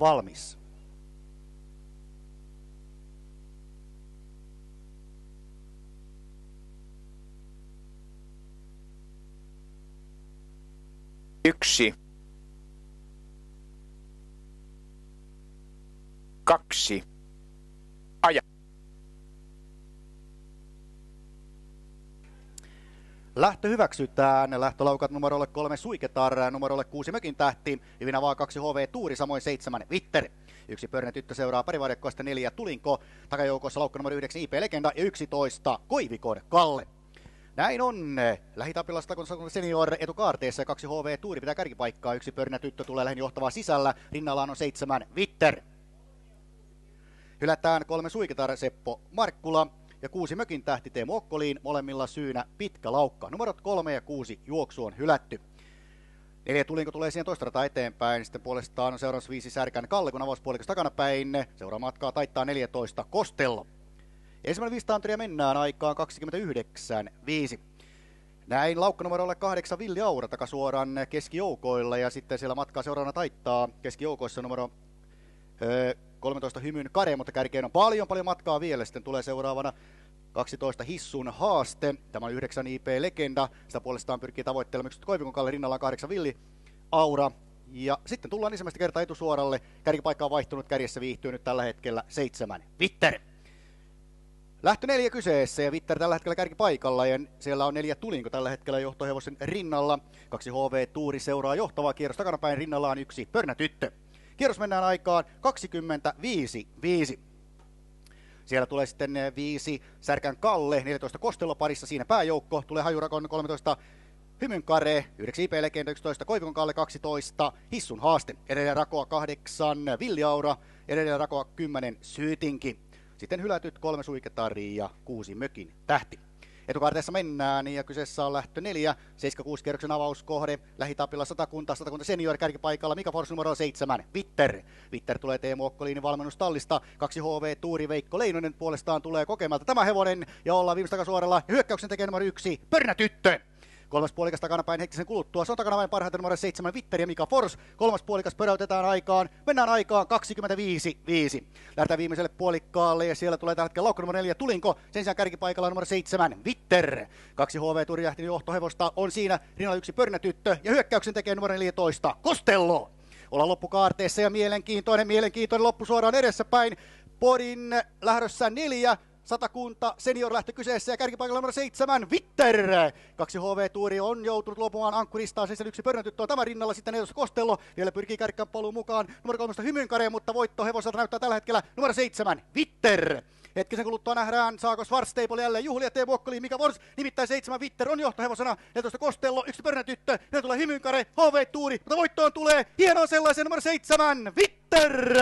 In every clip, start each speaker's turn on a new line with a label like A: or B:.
A: valmis.
B: Yksi. Kaksi. Aja.
A: Lähtö hyväksytään. Lähtölaukat numerolle 3 Suiketar, numerolle 6 Mökin tähti, hyvin avaa 2 HV Tuuri, samoin 7 Vitter. 1 Pörnä tyttö seuraa parivadekkoista 4 Tulinko, takajoukossa laukka numero 9 IP Legenda ja 11 Koivikon Kalle. Näin on. Lähitapilasta kun senior etukaarteessa 2 HV Tuuri pitää kärkipaikkaa, 1 Pörnä tyttö tulee lähin johtavaa sisällä, rinnallaan on 7 Vitter. Hylätään 3 Suiketar Seppo Markkula ja 6 Mökin tähti Teemu Okkoliin, molemmilla syynä pitkä laukka. Numerot 3 ja 6 juoksu on hylätty. 4 Tulinko tulee siihen toista rataa eteenpäin, sitten puolestaan on seuraavassa 5 Särkän Kalle, kun avauspuolikas takanapäin. Seuraa matkaa taittaa 14 Kostello. Ensimmäinen 5 taanturia mennään aikaan 29.5. Näin laukkanumerolle 8 Villi Aura takasuoran keskijoukoilla ja sitten siellä matkaa seuraavana taittaa keskijoukoissa numero 13 Hymyn Kare, mutta kärkeen on paljon matkaa vielä. Sitten tulee seuraavana 12 Hissun Haaste. Tämä on 9 IP Legenda. Sitä puolestaan pyrkii tavoittelemaan 1 Koivikon Kalle, rinnallaan 8 Villi Aura. Ja sitten tullaan ensimmäistä kertaa etusuoralle. Kärkipaikka on vaihtunut, kärjessä viihtyy nyt tällä hetkellä 7 Vitter. Lähtö 4 kyseessä ja Vitter tällä hetkellä kärkipaikalla ja siellä on 4 Tulinko tällä hetkellä johtohevosen rinnalla. 2 HV Tuuri seuraa johtavaa kierros takanapäin, rinnallaan 1 Pörnä tyttö. Kierros mennään aikaan 25.5. Siellä tulee sitten 5 Särkän Kalle, 14 Kostello parissa, siinä pääjoukko. Tulee Hajurakon 13 Hymyn Kare, 9 IP Legenda, 11 Koivikon Kalle, 12 Hissun Haaste. Edelleen rakoa 8 Villi Aura, edelleen rakoa 10 Syytinki. Sitten hylätyt 3 Suiketari ja 6 Mökin tähti. Etukaarteessa mennään ja kyseessä on lähtö 4, 76 kierroksen avauskohde, lähitapilla Satakunta senior kärkipaikalla, Mika Fors numero 7, Vitter. Vitter tulee Teemu Okkoliinin valmennustallista, 2 HV Tuuri, Veikko Leinonen puolestaan tulee kokemalta tämä hevonen ja ollaan viimeistä takasuoralla ja hyökkäyksen tekee numero 1, Pörnä tyttö. Kolmas puolikas takanapäin hetkisen kuluttua. Se on takanapäin parhaiten numero 7 Vitter ja Mika Fors. Kolmas puolikas pöräytetään aikaan. Mennään aikaan 25.5. Lähdetään viimeiselle puolikkaalle ja siellä tulee tällä hetkellä laukka numero 4 Tulinko. Sen sijaan kärkipaikalla numero 7 Vitter. 2 HV Turjahtin johtohevosta on siinä. Rinnalla 1 Pörnä tyttö ja hyökkäyksen tekee numero 14 Kostello. Ollaan loppukaarteessa ja mielenkiintoinen loppu suoraan edessäpäin. Porin lähdössä 4. Satakunta senior lähtö kyseessä ja kärkipaikalla numero 7 Vitter. 2 HV Tuuri on joutunut luopumaan ankkuristaan, sen 1 Pörnä tyttö on tämän rinnalla, sitten 14 Kostello, vielä pyrkii kärkkäppaluun mukaan numero 3 Hymyn Kare, mutta voitto hevoselta näyttää tällä hetkellä numero 7 Vitter. Hetkisen kuluttua nähdään, saako Schwarzstable jälleen juhlia Teemu Okkoliin, Mika Fors, nimittäin 7 Vitter on johtohevosena, 14 Kostello, 1 Pörnä tyttö, ja tulee Hymyn Kare, HV Tuuri, mutta voittoon tulee hienoa sellaisen numero 7 Vitter.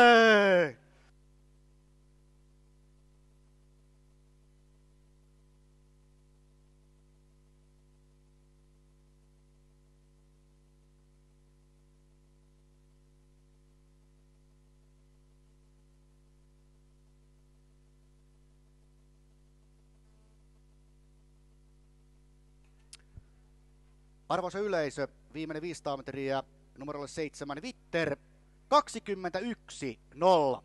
A: Arvoisa yleisö, viimeinen 500 metriä numerolle 7 Vitter, 21.0.